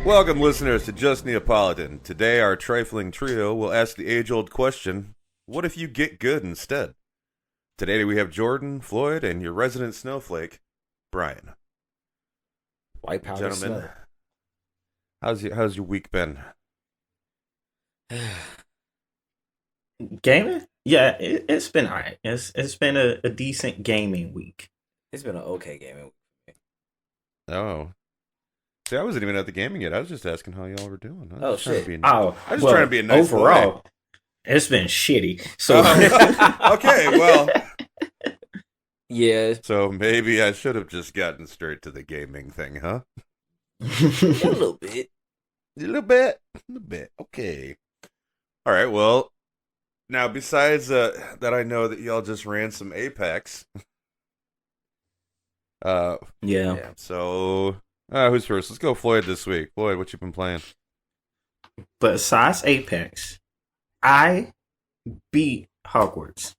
Welcome, listeners, to Just Neapolitan. Today, our trifling trio will ask the age-old question, what if you get good instead? Today, we have Jordan, Floyd, and your resident snowflake, Brian. White powder Gentlemen, snow. how's your week been? Gaming? Yeah, it's been alright. It's been a decent gaming week. It's been an okay game. Oh. See, I wasn't even at the gaming yet. I was just asking how y'all were doing. I was Oh, just trying to shit. be I was just trying to be a nice overall, boy. it's been shitty. So Okay, well. Yeah, So maybe I should have just gotten straight to the gaming thing, huh? a little bit. A little bit. Okay. All right, well, now besides that I know that y'all just ran some Apex. yeah. So, who's first? Let's go Floyd this week. Floyd, what you been playing? Besides Apex, I beat Hogwarts.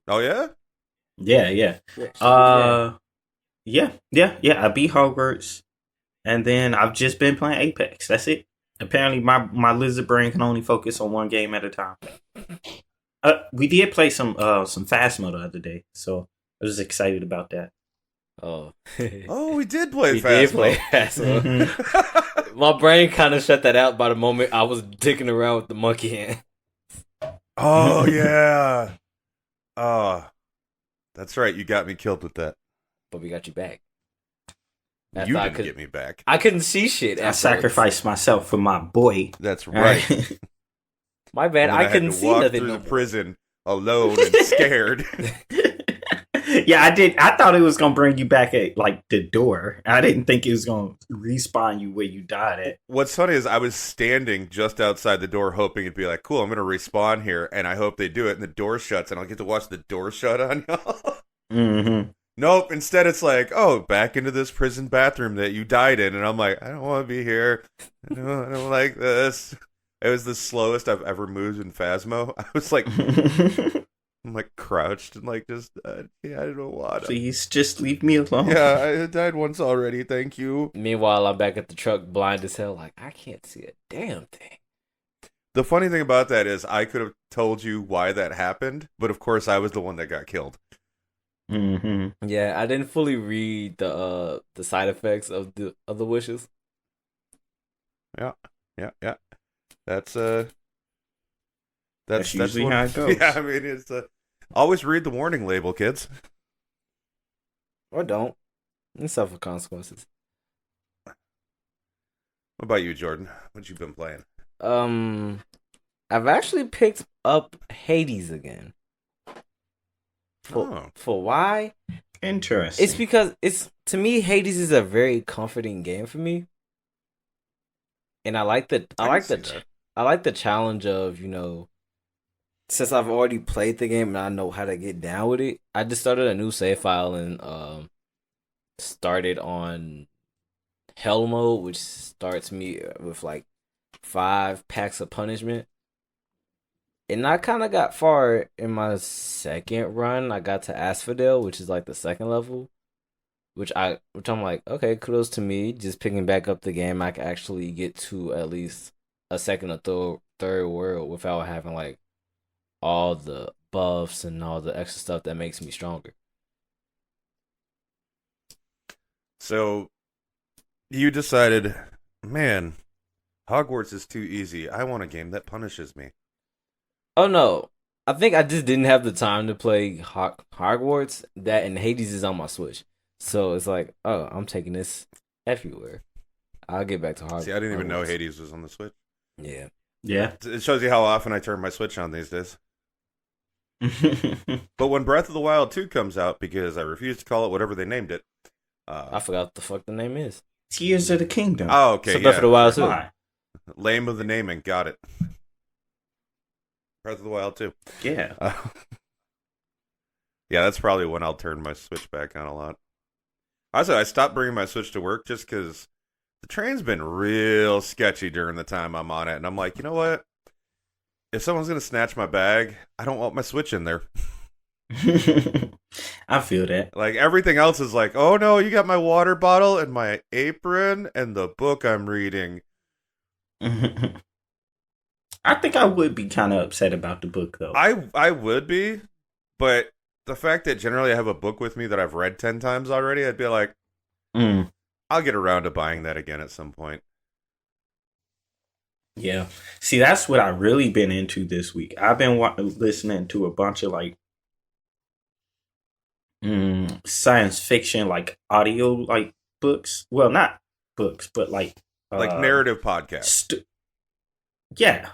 Oh, yeah? Yeah. Yeah, Yeah. I beat Hogwarts, and then I've just been playing Apex. That's it. Apparently, my lizard brain can only focus on one game at a time. We did play some fast mode the other day, so I was excited about that. Oh. Oh, we did play We fast did play mode. fast mode. Mhm. My brain kind of shut that out by the moment I was dicking around with the monkey hand. Oh, yeah. Oh, that's right. You got me killed with that. But we got you back. You I didn't get me back. I couldn't see shit. I afterwards. sacrificed myself for my boy. That's right. My bad. And then I had couldn't to see walk nothing. through No the more. prison alone and scared. Yeah, I did. I thought it was gonna bring you back at like the door. I didn't think it was gonna respawn you where you died at. What's funny is I was standing just outside the door hoping it'd be like, cool, I'm going to respawn here, and I hope they do it, and the door shuts, and I'll get to watch the door shut on y'all. Mm-hmm. Nope, instead it's like, oh, back into this prison bathroom that you died in, and I'm like, I don't want to be here. I don't like this. It was the slowest I've ever moved in Phasmo. I was like, I'm like crouched and like just, yeah, I don't want to. Please just leave me alone. Yeah, I died once already, thank you. Meanwhile, I'm back at the truck, blind as hell. Like, I can't see a damn thing. The funny thing about that is I could have told you why that happened, but of course I was the one that got killed. Mm-hmm. Yeah, I didn't fully read the side effects of the wishes. Yeah. That's That's usually how it goes. Yeah, I mean it's always read the warning label, kids. Or don't. And suffer consequences. What about you, Jordan? What you been playing? I've actually picked up Hades again. For why? Interesting. It's because to me Hades is a very comforting game for me. And I like the challenge of, since I've already played the game and I know how to get down with it, I just started a new save file and started on Hell mode, which starts me with like 5 packs of punishment. And I kind of got far in my second run. I got to Asphodel, which is like the second level, which I'm like, okay, kudos to me. Just picking back up the game, I can actually get to at least a second or third world without having like all the buffs and all the extra stuff that makes me stronger. So you decided, man, Hogwarts is too easy. I want a game that punishes me. Oh no, I think I just didn't have the time to play Hogwarts. That and Hades is on my Switch, so it's like, oh, I'm taking this everywhere. I'll get back to Hogwarts. See, I didn't even know Hades was on the Switch. Yeah. It shows you how often I turn my Switch on these days. But when Breath of the Wild 2 comes out, because I refuse to call it whatever they named it. I forgot what the fuck the name is. Tears of the Kingdom. Oh, okay. So Breath of the Wild 2. Why? Lame of the naming. Got it. Breath of the Wild 2. Yeah. Yeah, that's probably when I'll turn my Switch back on a lot. Also, I stopped bringing my Switch to work just because the train's been real sketchy during the time I'm on it. And I'm like, you know what? If someone's going to snatch my bag, I don't want my Switch in there. I feel that. Like everything else is like, oh no, you got my water bottle and my apron and the book I'm reading. I think I would be kind of upset about the book though. I would be, but the fact that generally I have a book with me that I've read 10 times already, I'd be like, I'll get around to buying that again at some point. Yeah. See, that's what I've really been into this week. I've been listening to a bunch of like science fiction, like audio, like books. Well, not books, but like narrative podcast. Yeah.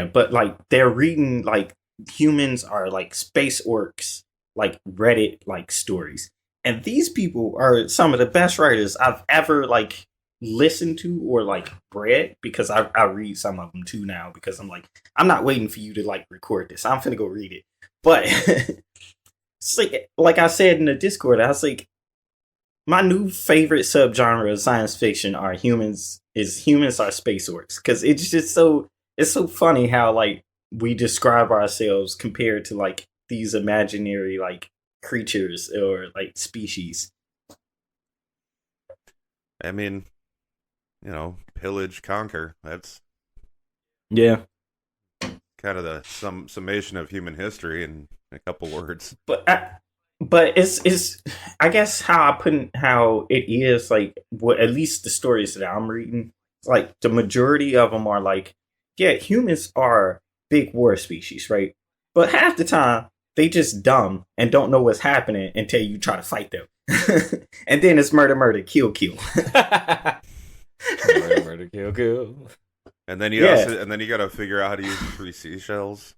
But like they're reading like humans are like space orcs, like Reddit like stories, and these people are some of the best writers I've ever like listened to or like read, because I read some of them too now, because I'm like, I'm not waiting for you to like record this. I'm finna go read it. But it's like I said in the Discord, I was like, my new favorite subgenre of science fiction are humans are space orcs, because it's just it's so funny how like we describe ourselves compared to like these imaginary like creatures or like species. I mean, pillage, conquer. That's Yeah. kind of the summation of human history in a couple words. But it's I guess how it is like, what at least the stories that I'm reading, like the majority of them are like, yeah, humans are big war species, right? But half the time they just dumb and don't know what's happening until you try to fight them. And then it's murder, kill. Murder, kill. And then you got to figure out how to use 3 seashells.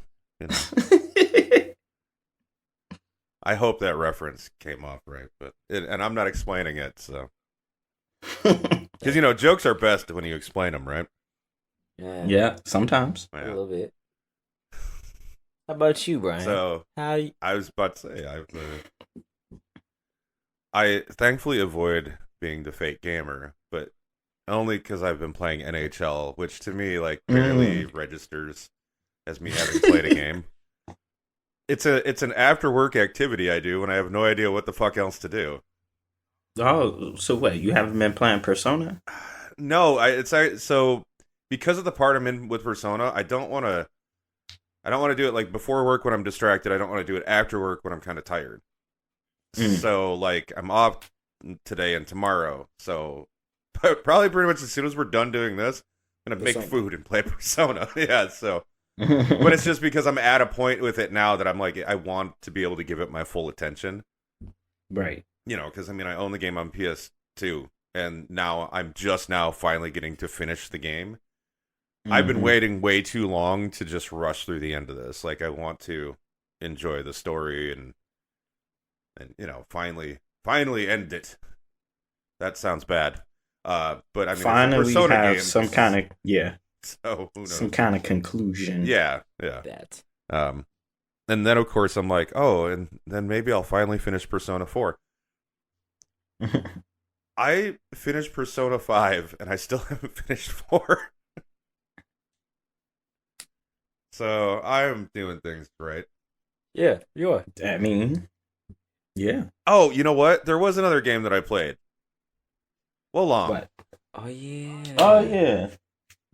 I hope that reference came off right, and I'm not explaining it, so because jokes are best when you explain them, right? Yeah, sometimes a little bit. How about you, Brian? So I was about to say I thankfully avoid being the fake gamer, but only because I've been playing NHL, which to me like barely registers as me having played a game. It's an after work activity I do when I have no idea what the fuck else to do. Oh, so what? You haven't been playing Persona? No, so because of the part I'm in with Persona, I don't want to do it like before work when I'm distracted. I don't want to do it after work when I'm kind of tired. So like I'm off today and tomorrow. So probably pretty much as soon as we're done doing this, I'm gonna make food and play Persona. Yeah, so. But it's just because I'm at a point with it now that I'm like, I want to be able to give it my full attention. Right. Because I own the game on PS2, and now I'm just now finally getting to finish the game. I've been waiting way too long to just rush through the end of this. Like, I want to enjoy the story and finally end it. That sounds bad. But I mean, finally Persona have games, some kind of So who knows? some kind of conclusion. Yeah. That. And then of course I'm like, oh, and then maybe I'll finally finish Persona 4. I finished Persona 5 and I still haven't finished 4. So I'm doing things right. Yeah, you are. I mean, yeah. Oh, you know what? There was another game that I played. Well, long. What? Oh yeah.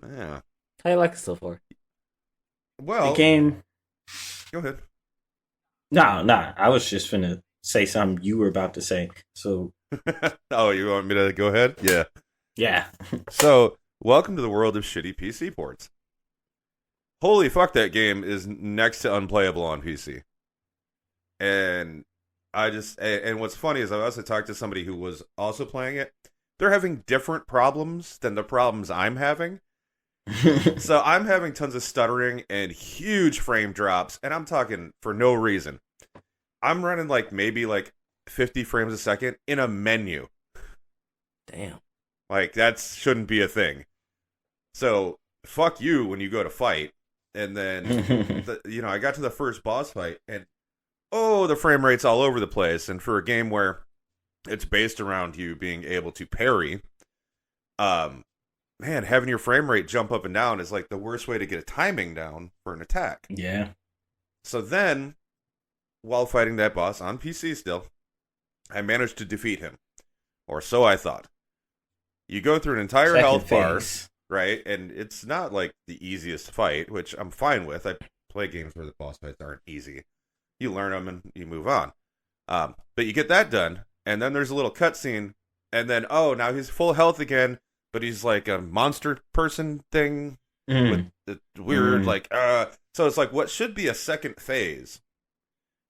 Yeah. How you like it so far? The Well, game. Go ahead. Nah. I was just finna say something you were about to say. So. Oh, you want me to go ahead? Yeah. Yeah. So, welcome to the world of shitty PC ports. Holy fuck, that game is next to unplayable on PC. And and what's funny is I also talked to somebody who was also playing it. They're having different problems than the problems I'm having. So I'm having tons of stuttering and huge frame drops, and I'm talking for no reason. I'm running maybe 50 frames a second in a menu. Damn. Like, that shouldn't be a thing. So, fuck you when you go to fight. And then, I got to the first boss fight, and the frame rate's all over the place. And for a game where it's based around you being able to parry, man, having your frame rate jump up and down is the worst way to get a timing down for an attack. Yeah. So then while fighting that boss on PC still, I managed to defeat him. Or so I thought. You go through an entire health bar, right? And it's not like the easiest fight, which I'm fine with. I play games where the boss fights aren't easy. You learn them and you move on. But you get that done, and then there's a little cutscene, and then, now he's full health again, but he's like a monster person thing with the weird, so it's like what should be a second phase,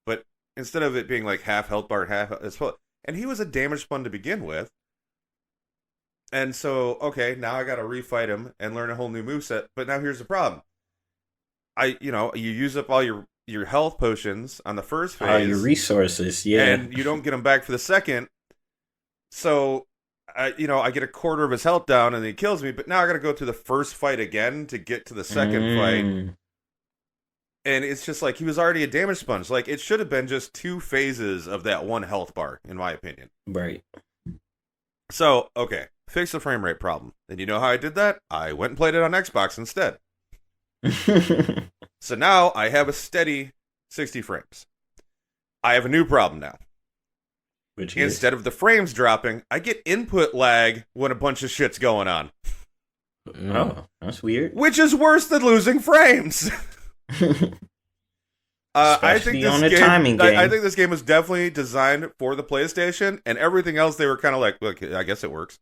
but instead of it being like half health bar, it's full, and he was a damaged one to begin with. And so, okay, now I got to refight him and learn a whole new moveset. But now here's the problem. You use up all your health potions on the first phase. Your resources, yeah. And you don't get them back for the second. So, I get a quarter of his health down and he kills me. But now I got to go through the first fight again to get to the second fight. And it's just like he was already a damage sponge. Like, it should have been just 2 phases of that one health bar, in my opinion. Right. So, okay. Fix the frame rate problem. And you know how I did that? I went and played it on Xbox instead. So now I have a steady 60 frames. I have a new problem now. Which Instead of the frames dropping, I get input lag when a bunch of shit's going on. Oh, that's weird. Which is worse than losing frames. I think this game was definitely designed for the PlayStation, and everything else they were kind of like, look, I guess it works.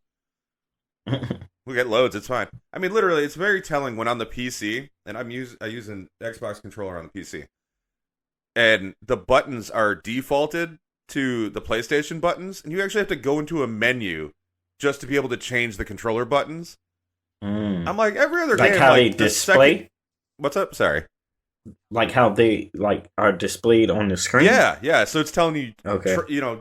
We get loads, it's fine. I mean, literally, it's very telling when on the PC, and I use an Xbox controller on the PC, and the buttons are defaulted to the PlayStation buttons, and you actually have to go into a menu just to be able to change the controller buttons. I'm like, every other game, how they display? What's up? Sorry. Like how they are displayed on the screen? Yeah. So it's telling you, okay.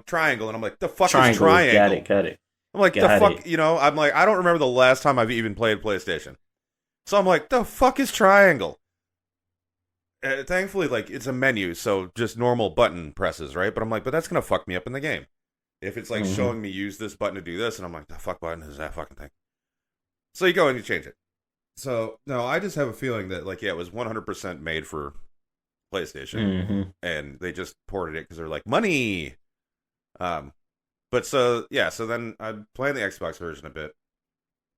Triangle, and I'm like, the fuck triangle, is triangle? Got it. I'm like, the fuck, I'm like, I don't remember the last time I've even played PlayStation. So I'm like, the fuck is triangle? Thankfully, like, it's a menu, so just normal button presses, right? But I'm like, but that's going to fuck me up in the game. If it's like showing me use this button to do this, and I'm like, the fuck button is that fucking thing? So you go and you change it. So, no, I just have a feeling that, like, it was 100% made for PlayStation, and they just ported it because they're like, money! But so then I'm playing the Xbox version a bit,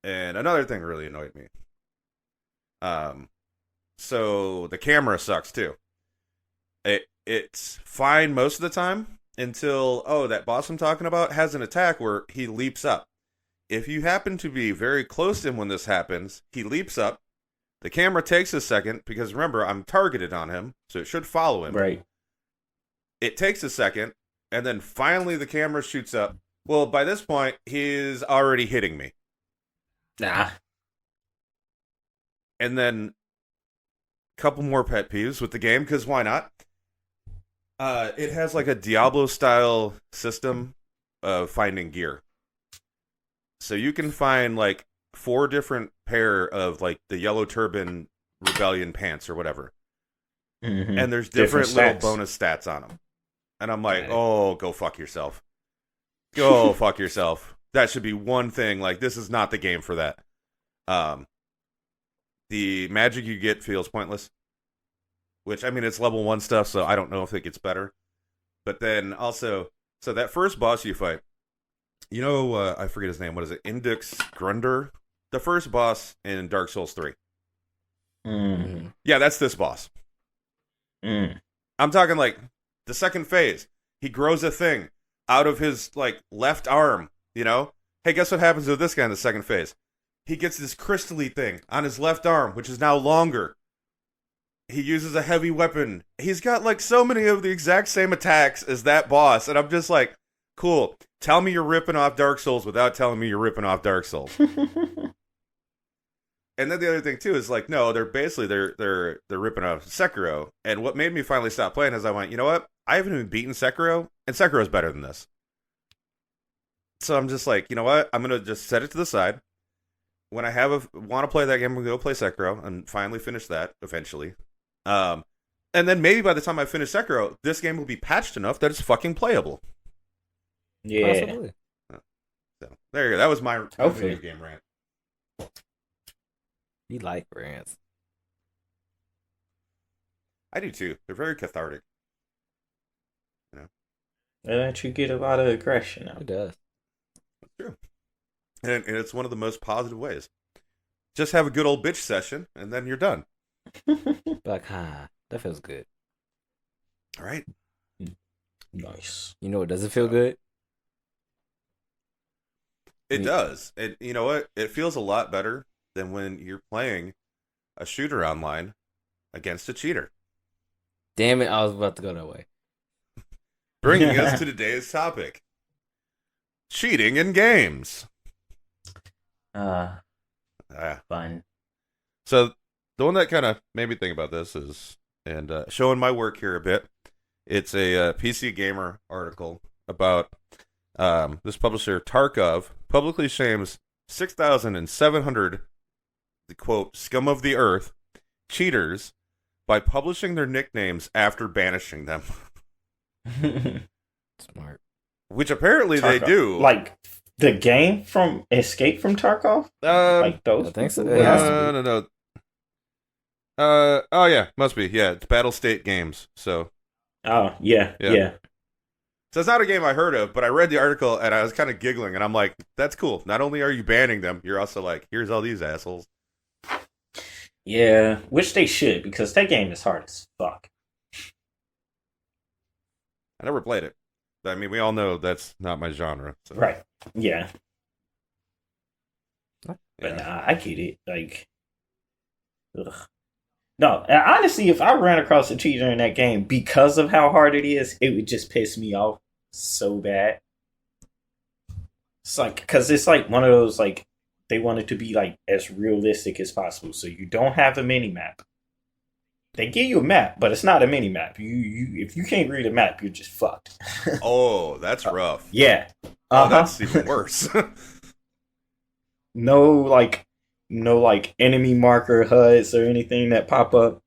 and another thing really annoyed me. So the camera sucks too. It's fine most of the time until, that boss I'm talking about has an attack where he leaps up. If you happen to be very close to him when this happens, he leaps up. The camera takes a second, because remember, I'm targeted on him, so it should follow him. Right. It takes a second, and then finally the camera shoots up. Well, by this point, he's already hitting me. Nah. And then a couple more pet peeves with the game, because why not? It has like a Diablo-style system of finding gear. So you can find like 4 different pair of like the Yellow Turban Rebellion pants or whatever. And there's different little bonus stats on them. And I'm like, oh, go fuck yourself. Go fuck yourself. That should be one thing. Like, this is not the game for that. The magic you get feels pointless. Which, I mean, it's level 1 stuff, so I don't know if it gets better. But then also, so that first boss you fight, I forget his name. What is it? Indux Grunder? The first boss in Dark Souls 3. Yeah, that's this boss. I'm talking like the second phase. He grows a thing out of his like left arm, Hey, guess what happens to this guy in the second phase? He gets this crystally thing on his left arm, which is now longer. He uses a heavy weapon. He's got like so many of the exact same attacks as that boss, and I'm just like, cool. Tell me you're ripping off Dark Souls without telling me you're ripping off Dark Souls. And then the other thing too is like, no, they're ripping off Sekiro. And what made me finally stop playing is I went, you know what? I haven't even beaten Sekiro, and Sekiro's better than this. So I'm just like, you know what? I'm gonna just set it to the side. When I want to play that game, I'm gonna go play Sekiro and finally finish that eventually. And then maybe by the time I finish Sekiro, this game will be patched enough that it's fucking playable. Yeah. Possibly. So there you go. That was my video game rant. You like rants. I do too. They're very cathartic. It lets you get a lot of aggression out. It does. That's true. And it's one of the most positive ways. Just have a good old bitch session, and then you're done. Like, that feels good. All right. Nice. You know, does it feel good? It does. You know what? It feels a lot better than when you're playing a shooter online against a cheater. Damn it, I was about to go that way. Bringing us to today's topic. Cheating in games. Fun. So the one that kind of made me think about this is, and showing my work here a bit, it's a PC Gamer article about this publisher, Tarkov, publicly shames 6,700, the quote, scum of the earth, cheaters, by publishing their nicknames after banishing them. Smart. Which apparently Tarkov. they do. Like the game from Escape from Tarkov? Like those? I think so. people? It has to be. No. Oh yeah, must be. Yeah, it's Battle State Games. So. Oh, yeah. So it's not a game I heard of, but I read the article and I was kind of giggling, and I'm like, that's cool. Not only are you banning them, you're also like, here's all these assholes. Yeah, which they should, because that game is hard as fuck. I never played it. I mean, we all know that's not my genre. So. Right. Yeah. But Yeah. nah, I get it. Like, ugh. No, honestly, if I ran across a cheater in that game because of how hard it is, it would just piss me off so bad. It's like, because it's like one of those, like, they want it to be, like, as realistic as possible. So you don't have a mini map. They give you a map, but it's not a mini map. If you can't read a map, you're just fucked. Oh, that's rough. Yeah. Oh, that's even worse. No like enemy marker HUDs or anything that pop up.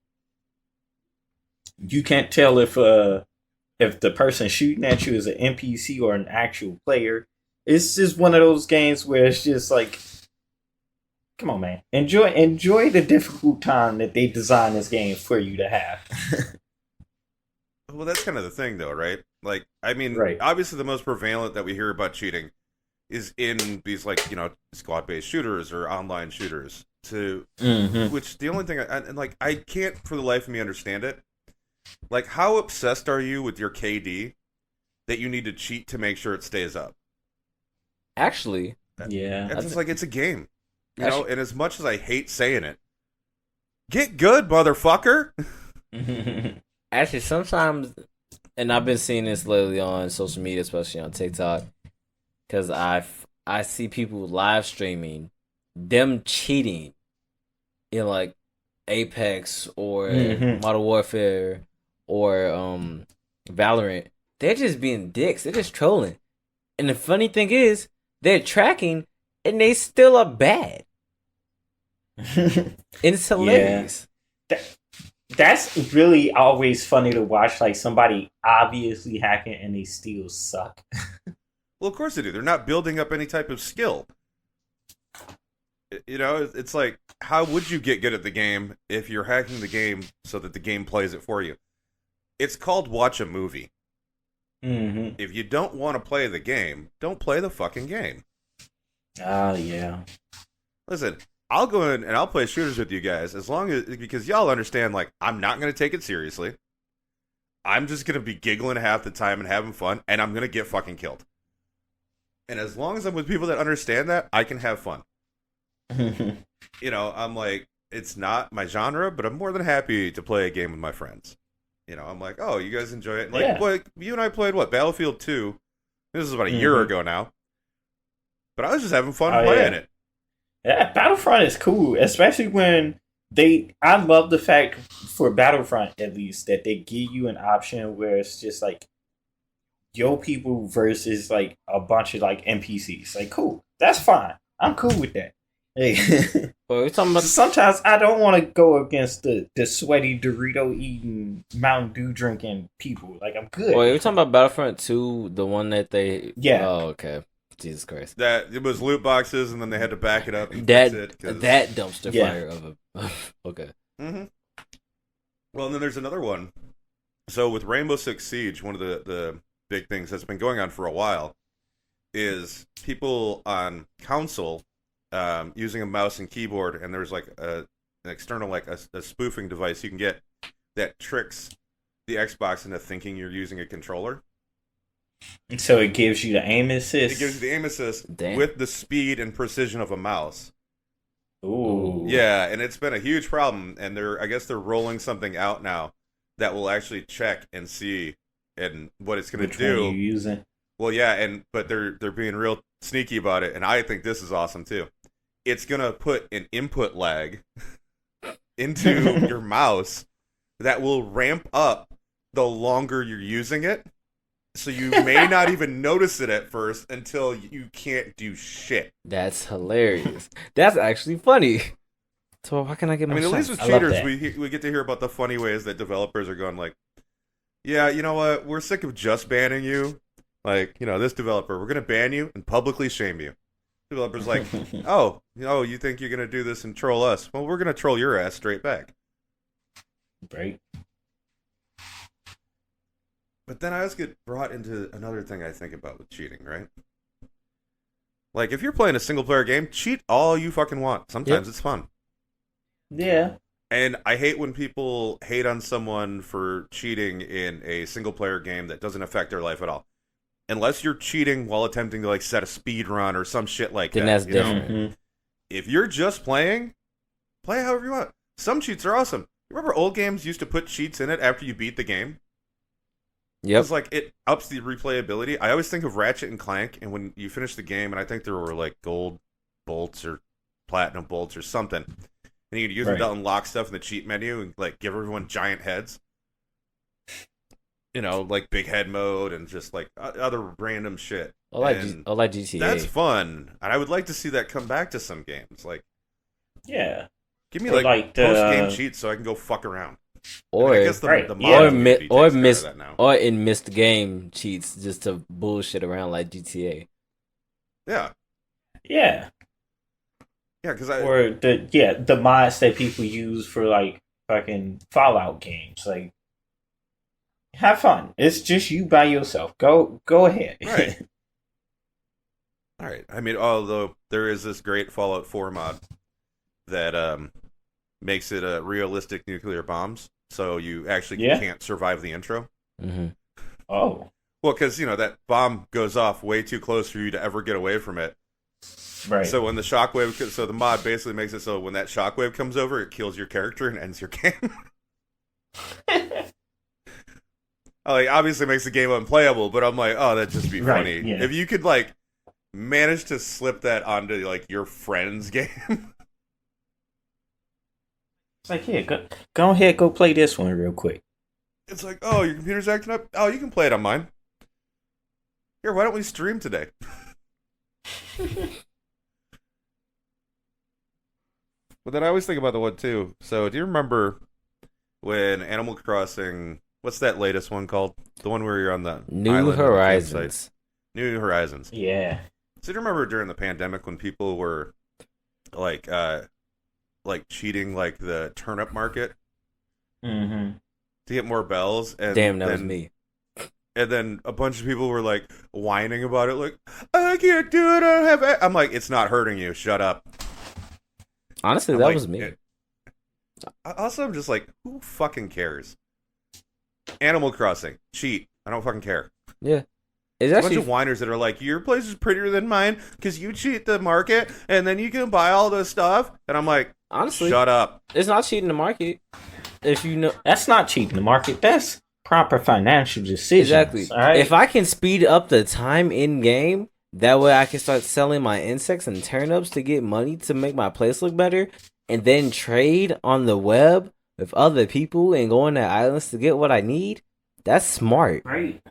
You can't tell if the person shooting at you is an NPC or an actual player. It's just one of those games where it's just like, come on, man, enjoy the difficult time that they designed this game for you to have. Well, that's kind of the thing, though, right? Like, I mean, Right. Obviously the most prevalent that we hear about cheating is in these, like, you know, squad-based shooters or online shooters. Which the only thing, I can't for the life of me understand it. Like, how obsessed are you with your KD that you need to cheat to make sure it stays up? Actually, Yeah. It's just like, it's a game. You know, and as much as I hate saying it, get good, motherfucker. actually, sometimes, and I've been seeing this lately on social media, especially on TikTok, because I see people live streaming them cheating in like Apex or Modern Warfare or Valorant. They're just being dicks. They're just trolling. And the funny thing is, they're tracking and they still are bad. And it's hilarious. That's really always funny to watch, like somebody obviously hacking and they still suck. Well, of course they do. They're not building up any type of skill. You know, it's like, how would you get good at the game if you're hacking the game so that the game plays it for you? It's called watch a movie. If you don't want to play the game, don't play the fucking game. Oh, yeah. Listen, I'll go in and I'll play shooters with you guys because y'all understand, like, I'm not going to take it seriously. I'm just going to be giggling half the time and having fun, and I'm going to get fucking killed. And as long as I'm with people that understand that, I can have fun. You know, I'm like, it's not my genre, but I'm more than happy to play a game with my friends. You know, I'm like, oh, you guys enjoy it? Like, boy, you and I played, Battlefield 2? This is about a year ago now. But I was just having fun playing it. Yeah, Battlefront is cool, especially when I love the fact, for Battlefront at least, that they give you an option where it's just like, yo people versus like a bunch of like NPCs. Like, cool, that's fine. I'm cool with that. Hey. Well, we're talking about Sometimes I don't want to go against the sweaty Dorito eating, Mountain Dew drinking people. Like, I'm good. Wait, we're talking about Battlefront 2, the one that they... Yeah. Oh, okay. Jesus Christ. That it was loot boxes, and then they had to back it up. And That fix it, that dumpster fire of a... Okay. Well, and then there's another one. So with Rainbow Six Siege, one of the big things that's been going on for a while is people on console using a mouse and keyboard, and there's like an external, like a spoofing device you can get that tricks the Xbox into thinking you're using a controller. And so it gives you the aim assist. It gives you the aim assist Damn. with the speed and precision of a mouse. Ooh. Yeah, and it's been a huge problem, and I guess they're rolling something out now that will actually check and see and what it's going to do. Which one you using? Well, yeah, but they're being real sneaky about it, and I think this is awesome too. It's going to put an input lag into your mouse that will ramp up the longer you're using it. So you may not even notice it at first until you can't do shit. That's hilarious. That's actually funny. So how can I get my I mean, at shots? least with I love cheaters, we get to hear about the funny ways that developers are going like, yeah, you know what? We're sick of just banning you. Like, you know, this developer, we're going to ban you and publicly shame you. Developers like, oh, you think you're going to do this and troll us? Well, we're going to troll your ass straight back. Right. But then I always get brought into another thing I think about with cheating, right? Like, if you're playing a single-player game, cheat all you fucking want. Sometimes it's fun. Yeah. And I hate when people hate on someone for cheating in a single-player game that doesn't affect their life at all. Unless you're cheating while attempting to, like, set a speed run or some shit like Then that. that's you know? different. Mm-hmm. If you're just playing, play however you want. Some cheats are awesome. You remember old games used to put cheats in it after you beat the game? Yep. It's like it ups the replayability. I always think of Ratchet and Clank, and when you finish the game, and I think there were like gold bolts or platinum bolts or something, and you could use them to unlock stuff in the cheat menu and like give everyone giant heads. You know, like big head mode and just like other random shit. I like GTA. That's fun, and I would like to see that come back to some games. Like, yeah, give me Or like like post game cheats so I can go fuck around. Or I guess the right. mod Yeah. community takes care of that now. or in missed game cheats just to bullshit around like GTA. Yeah, yeah. because Or the mods that people use for like fucking Fallout games. Like, have fun. It's just you by yourself. Go ahead. Right. All right. I mean, although there is this great Fallout 4 mod that makes it realistic nuclear bombs, so you actually can't survive the intro. Mm-hmm. Oh. Well, because, that bomb goes off way too close for you to ever get away from it. Right. So when the shockwave, so the mod basically makes it so when that shockwave comes over, it kills your character and ends your game. Like, obviously makes the game unplayable, but I'm like, oh, that'd just be funny. Yeah. If you could, like, manage to slip that onto, like, your friend's game. It's like, yeah, go ahead, go play this one real quick. It's like, oh, your computer's acting up? Oh, you can play it on mine. Here, why don't we stream today? But then I always think about the one, too. So, do you remember when Animal Crossing... What's that latest one called? The one where you're on the New Horizons. New Horizons. Yeah. So do you remember during the pandemic when people were like cheating like the turnip market Mm-hmm. to get more bells? And Damn, that was me. And then a bunch of people were like whining about it, like, I can't do it. I don't have it. I'm like, it's not hurting you. Shut up. Honestly, that was me. Also, I'm just like, who fucking cares? Animal Crossing, cheat. I don't fucking care. Yeah. It's a actually bunch of whiners that are like, your place is prettier than mine because you cheat the market and then you can buy all this stuff. And I'm like, honestly, shut up. It's not cheating the market. If you know, that's not cheating the market. That's proper financial decisions. Exactly. Right? If I can speed up the time in game, that way I can start selling my insects and turnips to get money to make my place look better, and then trade on the web with other people and go on to islands to get what I need. That's smart. Right.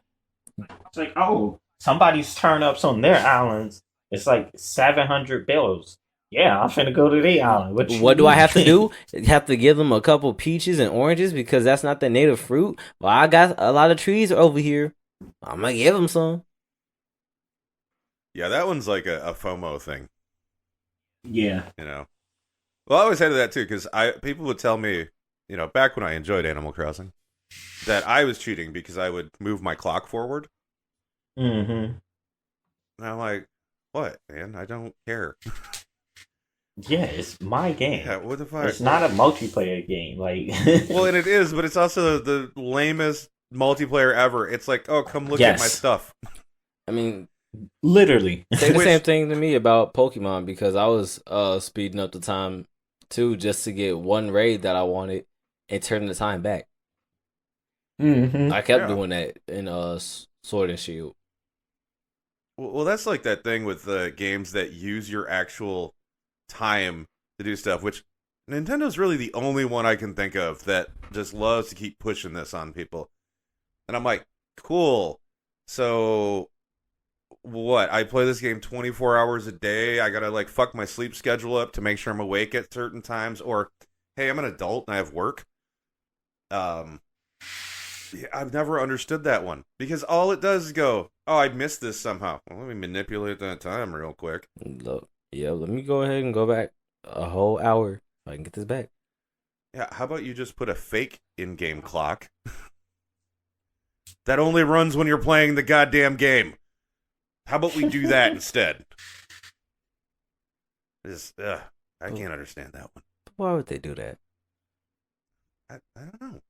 It's like, oh, somebody's turnips on their islands. It's like 700 bills. Yeah, I'm finna go to the island. What do I have to do? Have to give them a couple peaches and oranges because that's not the native fruit? Well, I got a lot of trees over here. I'm gonna give them some. Yeah, that one's like a FOMO thing. Yeah. Well, I always hated that too because people would tell me, back when I enjoyed Animal Crossing, that I was cheating because I would move my clock forward. Mm-hmm. And I'm like, what, man? I don't care. Yeah, it's my Yeah, game. what the fuck? It's not a multiplayer game. Like, Well, and it is, but it's also the lamest multiplayer ever. It's like, oh, come look at my yes, stuff. I mean, literally. say the same Which, thing to me about Pokemon because I was speeding up the time too just to get one raid that I wanted and turn the time back. Mm-hmm. I kept yeah. doing that in Sword and Shield. Well, that's like that thing with the games that use your actual time to do stuff, which Nintendo's really the only one I can think of that just loves to keep pushing this on people. And I'm like, cool. So what? I play this game 24 hours a day. I gotta like fuck my sleep schedule up to make sure I'm awake at certain times. Or, hey, I'm an adult and I have work. Um, yeah, I've never understood that one because all it does is go, oh, I missed this somehow. Well, let me manipulate that time real quick. Look, yeah, let me go ahead and go back a whole hour so I can get this back. Yeah, how about you just put a fake in-game clock that only runs when you're playing the goddamn game? How about we do that instead? I can't understand that one. Why would they do that? I don't know.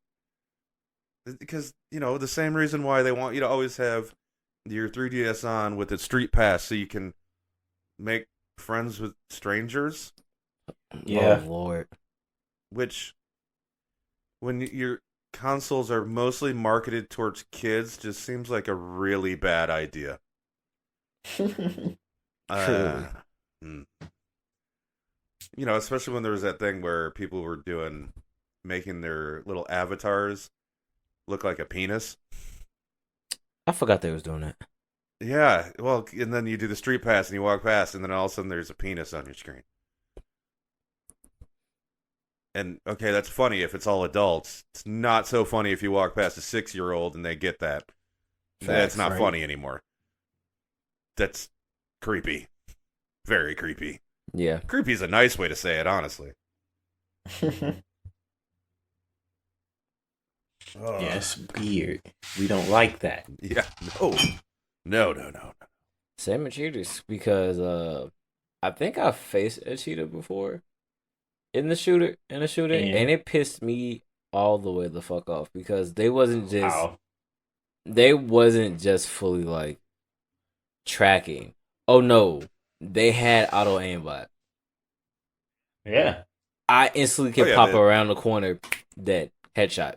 Because, the same reason why they want you to always have your 3DS on with its Street Pass so you can make friends with strangers. Yeah. Oh, Lord. Which, when your consoles are mostly marketed towards kids, just seems like a really bad idea. Truly. Hmm. Especially when there was that thing where people were making their little avatars look like a penis. I forgot they was doing that. Yeah, well, and then you do the Street Pass and you walk past, and then all of a sudden there's a penis on your screen. And okay, that's funny if it's all adults. It's not so funny if you walk past a 6-year-old and they get that. That's not right. funny anymore. That's creepy. Very creepy. Yeah. Creepy is a nice way to say it, honestly. Yes, weird. We don't like that. Yeah. No. Same with cheaters because I think I faced a cheater before in the shooting, and it pissed me all the way the fuck off because they wasn't just fully like tracking. Oh no, they had auto aimbot. Yeah. I instantly could pop around the corner, dead headshot.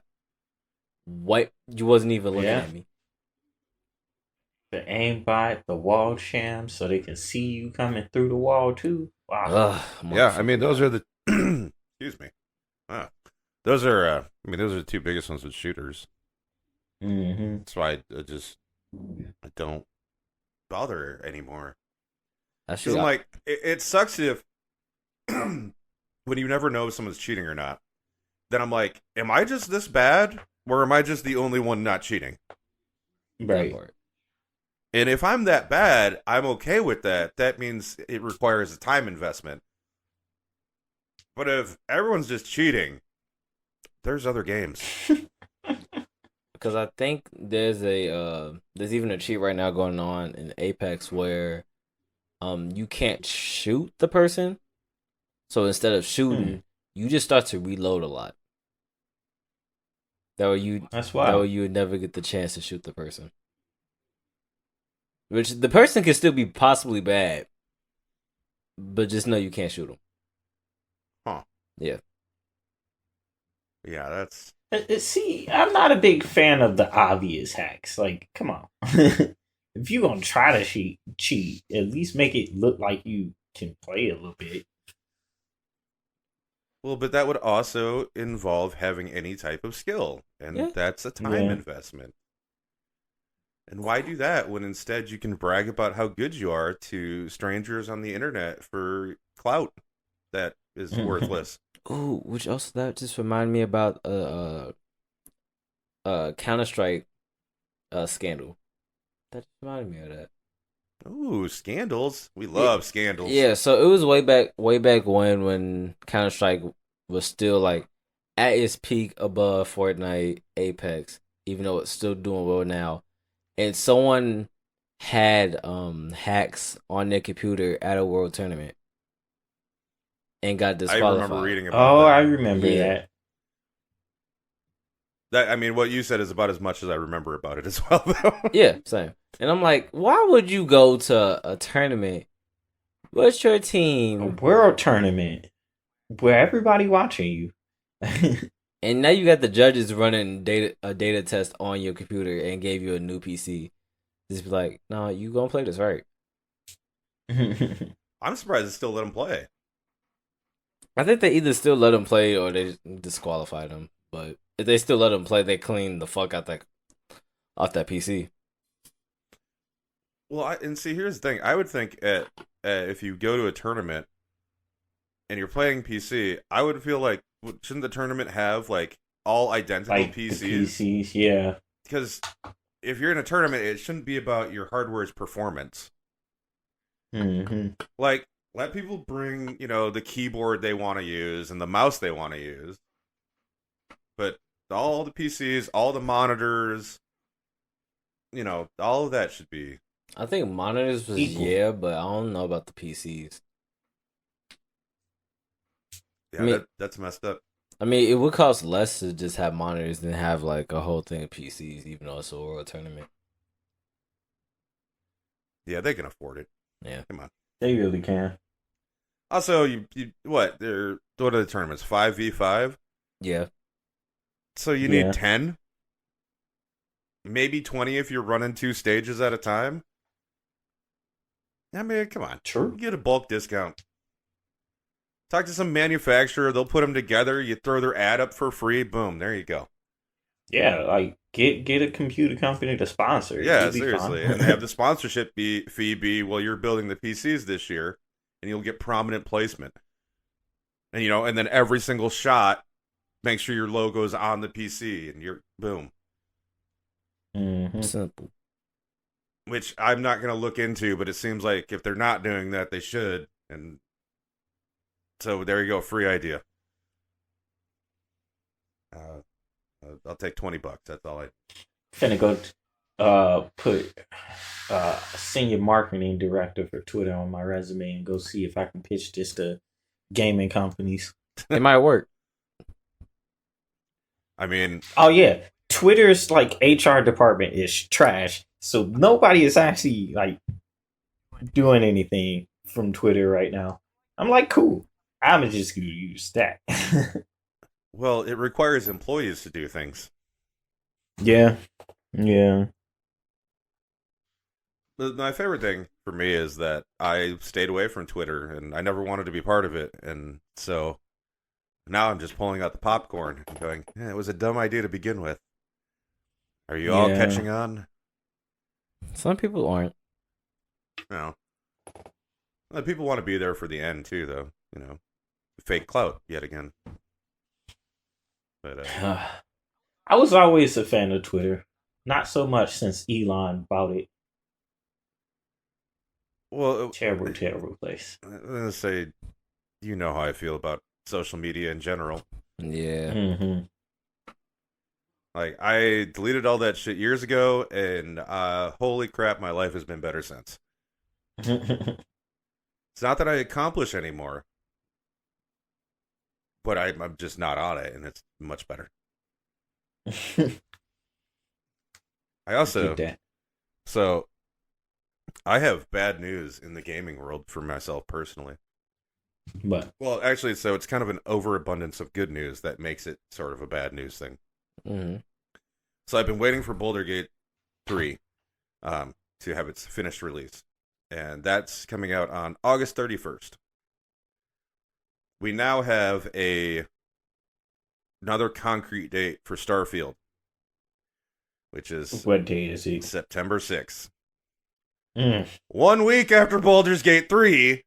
What? You wasn't even looking at me. The aimbot, the wall sham, so they can see you coming through the wall too. Wow. Yeah, I mean those are the excuse me. Wow. Those are those are the two biggest ones with shooters. Mm-hmm. That's why I don't bother anymore. Because I'm like, it sucks if when you never know if someone's cheating or not. Then I'm like, am I just this bad, or am I just the only one not cheating? Right. And if I'm that bad, I'm okay with that. That means it requires a time investment. But if everyone's just cheating, there's other games. Because I think there's even a cheat right now going on in Apex where you can't shoot the person. So instead of shooting, you just start to reload a lot. That's why. That way you would never get the chance to shoot the person. Which the person can still be possibly bad, but just know you can't shoot them. Huh. Yeah. Yeah, that's... See, I'm not a big fan of the obvious hacks. Like, come on. If you're going to try to cheat, at least make it look like you can play a little bit. Well, but that would also involve having any type of skill, and that's a time investment. And why do that when instead you can brag about how good you are to strangers on the internet for clout that is worthless? Oh, which also that just reminded me about Counter-Strike scandal. That just reminded me of that. Ooh, scandals. We love scandals. Yeah, so it was way back when Counter-Strike was still like at its peak above Fortnite, Apex, even though it's still doing well now. And someone had hacks on their computer at a world tournament and got I remember disqualified. reading about Oh, that. I remember Yeah. that. That I mean, what you said is about as much as I remember about it as well, though. Yeah, same. And I'm like, why would you go to a tournament? What's your A team? world tournament where everybody watching you. And now you got the judges running a data test on your computer and gave you a new PC. Just be like, no, you gonna play this right. I'm surprised they still let him play. I think they either still let them play or they disqualified them. But if they still let them play, they clean the fuck out that off that PC. Well, and see, here's the thing. I would think if you go to a tournament and you're playing PC, I would feel like shouldn't the tournament have like all identical like PCs? the PCs, yeah. Because if you're in a tournament, it shouldn't be about your hardware's performance. Mm-hmm. Like, let people bring, the keyboard they want to use and the mouse they want to use. But all the PCs, all the monitors, all of that should be. I think monitors was Equal. but I don't know about the PCs. Yeah, I mean, that's messed up. I mean, it would cost less to just have monitors than have like a whole thing of PCs, even though it's a world tournament. Yeah, they can afford it. Yeah, Come on. They really can. Also, you what? What are the tournaments? 5v5? yeah. So you Yeah. need 10? Maybe 20 if you're running 2 stages at a time? I mean, come on. True. You get a bulk discount. Talk to some manufacturer. They'll put them together. You throw their ad up for free. Boom. There you go. Yeah, like get a computer company to sponsor. Yeah, You'll be seriously. fine. And have the sponsorship fee be, well, you're building the PCs this year, and you'll get prominent placement. And, and then every single shot, make sure your logo's on the PC, and you're, boom. Mm-hmm. Simple. Which I'm not going to look into, but it seems like if they're not doing that, they should. And so there you go, free idea. I'll take $20. That's all I. Finna go put senior marketing director for Twitter on my resume and go see if I can pitch this to gaming companies. It might work. I mean, oh yeah, Twitter's like HR department is trash, so nobody is actually like doing anything from Twitter right now. I'm like, cool. I'm just gonna use that. well, it requires employees to do things. Yeah. My favorite thing for me is that I stayed away from Twitter and I never wanted to be part of it. And so now I'm just pulling out the popcorn and going, it was a dumb idea to begin with. Are you all catching on? Some people aren't. No. Well, people want to be there for the end too, though. Fake clout yet again. But I was always a fan of Twitter. Not so much since Elon bought it. well, Terrible place. I'm gonna say, how I feel about social media in general. Yeah. Mm-hmm. Like, I deleted all that shit years ago, and holy crap, my life has been better since. It's not that I accomplish anymore, but I'm just not on it, and it's much better. I also, so I have bad news in the gaming world for myself personally. But Well, actually, so it's kind of an overabundance of good news that makes it sort of a bad news thing. Mm-hmm. So I've been waiting for Baldur's Gate 3 to have its finished release. And that's coming out on August 31st. We now have another concrete date for Starfield, which is what day is it? September 6th. 1 week after Baldur's Gate 3,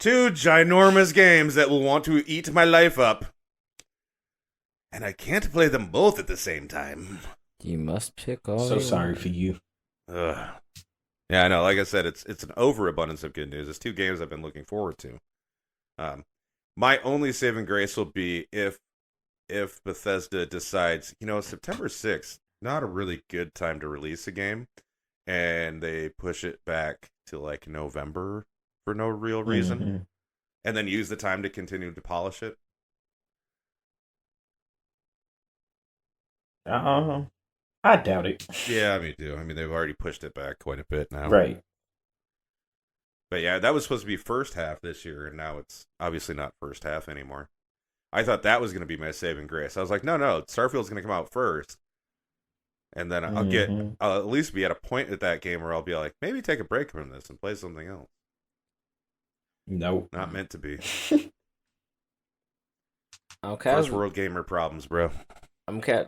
2 ginormous games that will want to eat my life up. And I can't play them both at the same time. You must pick all. So sorry for you. Ugh. Yeah, I know. Like I said, it's an overabundance of good news. It's 2 games I've been looking forward to. My only saving grace will be if Bethesda decides, September 6th, not a really good time to release a game. and they push it back to like November for no real reason, and then use the time to continue to polish it. I doubt it. Yeah, me too. I mean, they've already pushed it back quite a bit now. Right. But yeah, that was supposed to be first half this year, and now it's obviously not first half anymore. I thought that was going to be my saving grace. I was like, no, Starfield's going to come out first. And then I'll at least be at a point at that game where I'll be like, maybe take a break from this and play something else. Nope. Not meant to be. Okay. First world gamer problems, bro.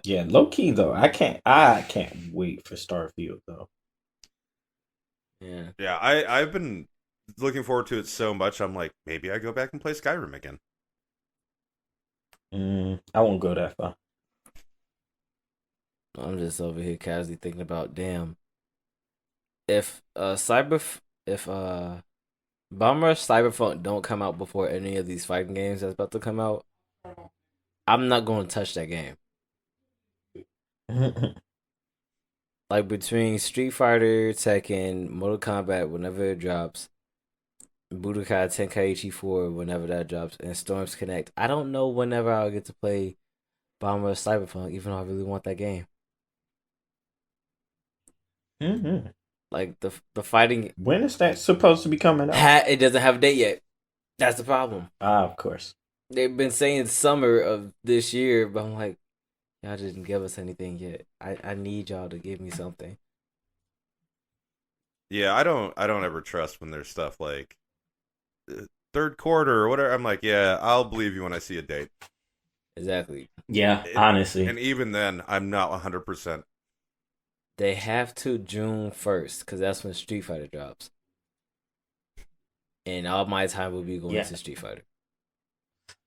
Yeah, low key though. I can't wait for Starfield though. Yeah. Yeah, I've been looking forward to it so much. I'm like, maybe I go back and play Skyrim again. I won't go that far. I'm just over here casually thinking about, damn, if Bomber Cyberpunk don't come out before any of these fighting games that's about to come out, I'm not going to touch that game. Like between Street Fighter, Tekken, Mortal Kombat, whenever it drops, Budokai Tenkaichi 4, whenever that drops, and Storms Connect, I don't know whenever I'll get to play Bomber Cyberpunk, even though I really want that game. Like the fighting. When is that supposed to be coming out? It doesn't have a date yet. That's the problem. Of course. They've been saying summer of this year, but I'm like, y'all didn't give us anything yet. I need y'all to give me something. Yeah, I don't ever trust when there's stuff like third quarter or whatever. I'm like, yeah, I'll believe you when I see a date. Exactly. Yeah, honestly. And even then, I'm not 100%. They have to June 1st, because that's when Street Fighter drops. And all my time will be going to Street Fighter.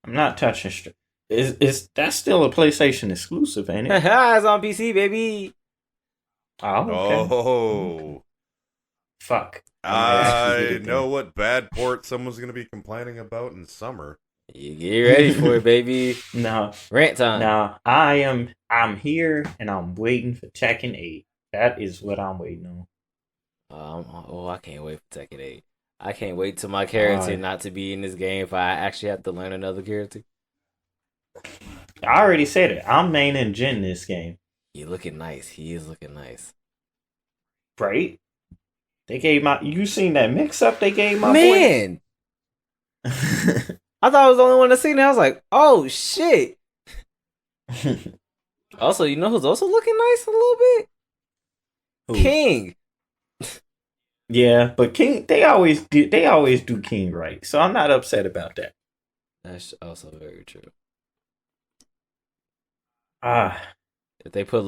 I'm not touching Street. Is that still a PlayStation exclusive, ain't it? It's on PC, baby. Oh, okay. Oh. Fuck. I know what bad port someone's going to be complaining about in summer. You get ready for it, baby. No. Rant time. No, I'm here and I'm waiting for Tekken 8. That is what I'm waiting on. I can't wait for Tekken 8. I can't wait till my character not to be in this game if I actually have to learn another character. I already said it. I'm maining Jin this game. He looking nice. He is looking nice. Right? They gave you seen that mix up they gave my man. boy? I thought I was the only one that seen it. I was like, oh shit. Also, you know who's also looking nice a little bit? Who? King. Yeah, but King they always do King right. So I'm not upset about that. That's also very true. If they put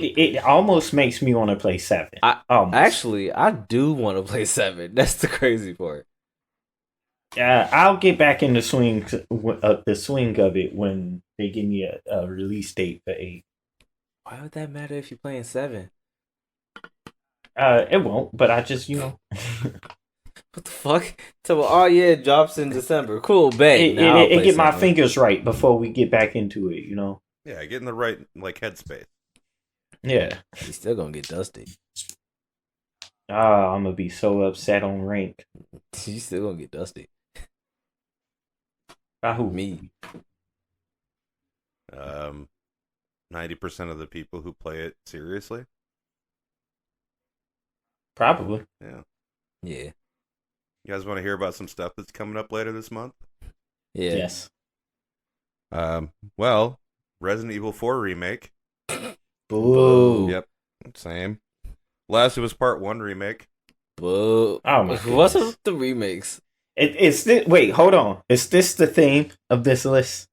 it almost makes me want to play 7. Actually, I do want to play 7. That's the crazy part. I'll get back in the swing of it when they give me a release date for 8. Why would that matter if you're playing 7? It won't, but I just, What the fuck? So, it drops in December. Cool, bet. It get my fingers right before we get back into it, Yeah, get in the right, headspace. Yeah. He's still gonna get dusty. I'm gonna be so upset on rank. He's still gonna get dusty. Who? Me. 90% of the people who play it seriously. Probably. Yeah. Yeah. You guys want to hear about some stuff that's coming up later this month? Yeah. Yes. Well, Resident Evil 4 remake. Boo. Yep. Same. Last it was Part 1 remake. Boo. Oh my What's up with the remakes? Wait, hold on. Is this the theme of this list?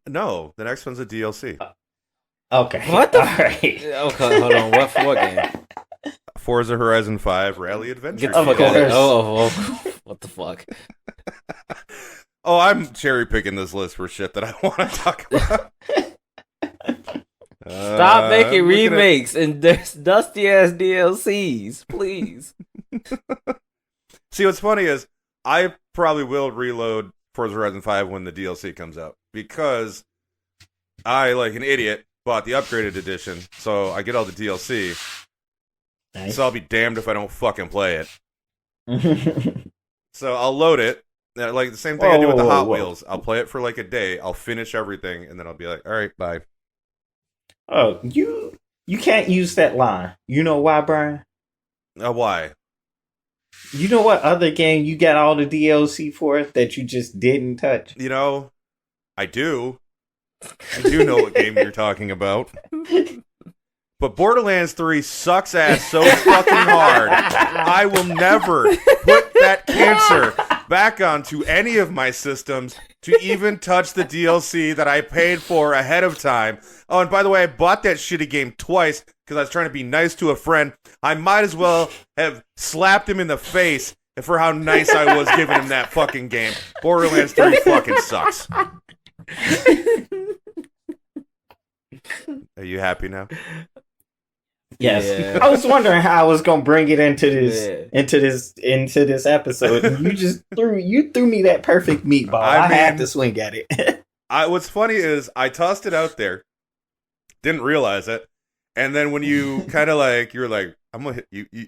No, the next one's a DLC. Okay. What the? All right. Okay, hold on. What game? Forza Horizon 5 Rally Adventure. Get the fuck out of here. Oh, what the fuck? Oh, I'm cherry picking this list for shit that I want to talk about. Stop making remakes and there's dusty ass DLCs, please. See, what's funny is I probably will reload Forza Horizon 5 when the DLC comes out because I, like an idiot, bought the upgraded edition, so I get all the DLC. Nice. So I'll be damned if I don't fucking play it. So I'll load it. Like the same thing I do with the Hot Wheels. I'll play it for like a day. I'll finish everything, and then I'll be like, all right, bye. Oh, you can't use that line. You know why, Brian? Why? You know what other game you got all the DLC for that you just didn't touch? You know, I do. I do know what game you're talking about. But Borderlands 3 sucks ass so fucking hard. I will never put that cancer back onto any of my systems to even touch the DLC that I paid for ahead of time. Oh, and by the way, I bought that shitty game twice because I was trying to be nice to a friend. I might as well have slapped him in the face for how nice I was giving him that fucking game. Borderlands 3 fucking sucks. Are you happy now? Yes, Yeah. I was wondering how I was gonna bring it into this episode. And you just threw me that perfect meatball. I had to swing at it. What's funny is I tossed it out there, didn't realize it, and then when you kind of like you were like, I'm gonna hit you,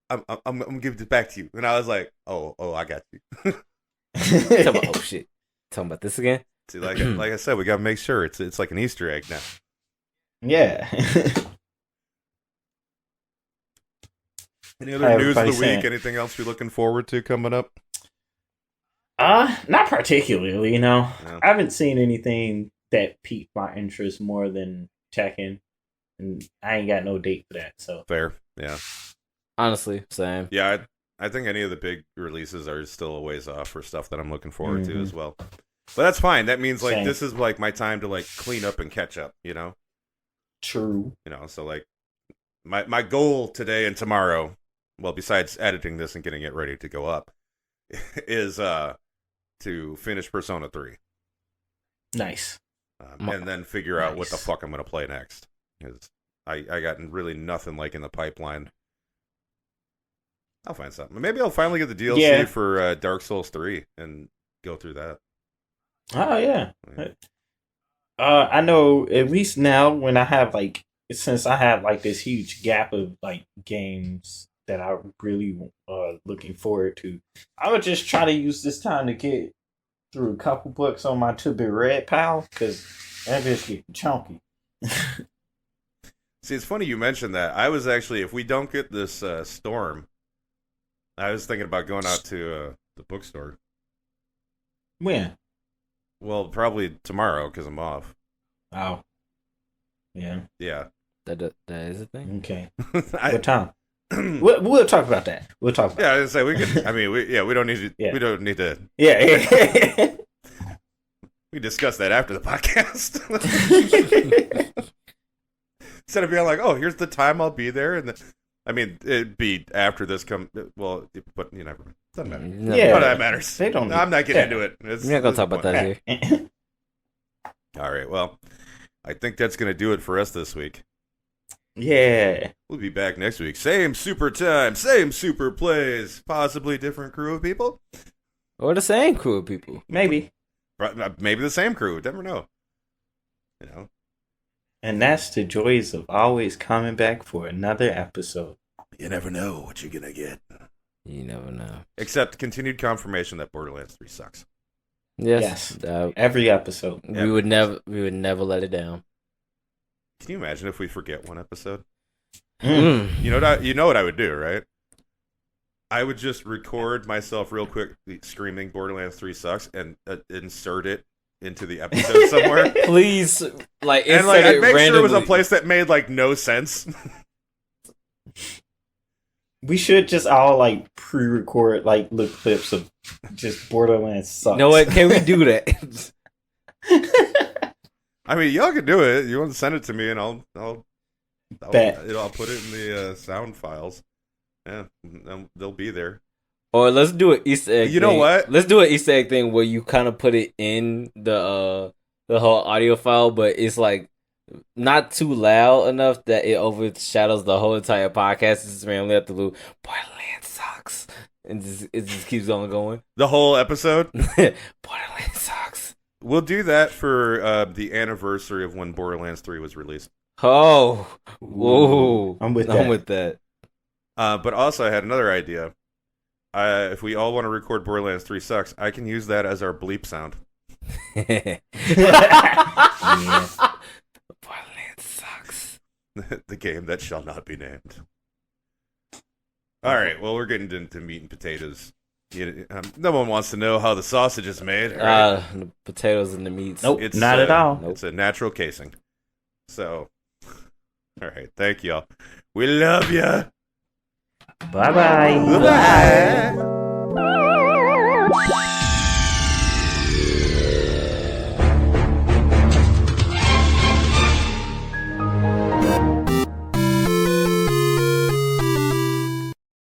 I'm gonna give it back to you, and I was like, oh, I got you. Oh shit! Talking about this again? See, like I said, we gotta make sure it's like an Easter egg now. Yeah. Any other news of the week? Anything else you're looking forward to coming up? Not particularly. No. No. I haven't seen anything that piqued my interest more than Tekken, and I ain't got no date for that. So Fair, yeah. Honestly, same. Yeah, I think any of the big releases are still a ways off for stuff that I'm looking forward to as well. But that's fine. That means like this is like my time to like clean up and catch up. You know. True. You know, so like my goal today and tomorrow, well, besides editing this and getting it ready to go up, is to finish Persona 3. Nice. And then figure out what the fuck I'm going to play next. Because I got really nothing like in the pipeline. I'll find something. Maybe I'll finally get the DLC for Dark Souls 3 and go through that. Oh, yeah. I know at least now when I have like, since I have like this huge gap of like games that I really looking forward to, I would just try to use this time to get through a couple books on my To Be Read pile because that just get chunky. See, it's funny you mentioned that. I was actually, if we don't get this storm, I was thinking about going out to the bookstore. When? Well, probably tomorrow because I'm off. Oh. Yeah. Yeah. That is a thing. Okay. What time? We'll talk about that. We'll talk about I was gonna say we can. I mean, we don't need to. Yeah. We don't need to. Yeah. We discuss that after the podcast. Instead of being like, "Oh, here's the time I'll be there," and I mean, it'd be after this well, but you never. Doesn't matter. No, Yeah. None of that matters. They don't. I'm not getting into it. We're not gonna talk about that here. All right. Well, I think that's gonna do it for us this week. Yeah. We'll be back next week. Same super time, same super plays, possibly different crew of people. Or the same crew of people. Maybe. Maybe the same crew. Never know. You know. And that's the joys of always coming back for another episode. You never know what you're gonna get. You never know. Except continued confirmation that Borderlands 3 sucks. Yes. Every episode. We would never let it down. Can you imagine if we forget one episode? Mm. You know what I would do, right? I would just record myself real quick screaming Borderlands 3 sucks and insert it into the episode somewhere. Please, like, and like I'd make randomly. sure it was a place that made like no sense. We should just all like pre-record like little clips of just Borderlands sucks. You know what? Can we do that? I mean, y'all can do it. You want to send it to me, and I'll put it in the sound files. Yeah, they'll be there. Or let's do an Easter egg. You know what? Let's do an Easter egg thing where you kind of put it in the whole audio file, but it's like not too loud enough that it overshadows the whole entire podcast. It's just randomly at the loop. Borderlands sucks, and it just keeps on going. The whole episode. Borderlands sucks. We'll do that for the anniversary of when Borderlands 3 was released. Oh, whoa! I'm with that. But also, I had another idea. If we all want to record Borderlands 3 Sucks, I can use that as our bleep sound. Yeah. Borderlands sucks. The game that shall not be named. All right, well, we're getting into meat and potatoes. No one wants to know how the sausage is made. Right? The potatoes and the meats. Nope, not at all. Nope. It's a natural casing. So, all right, thank y'all. We love you. Bye-bye. Bye.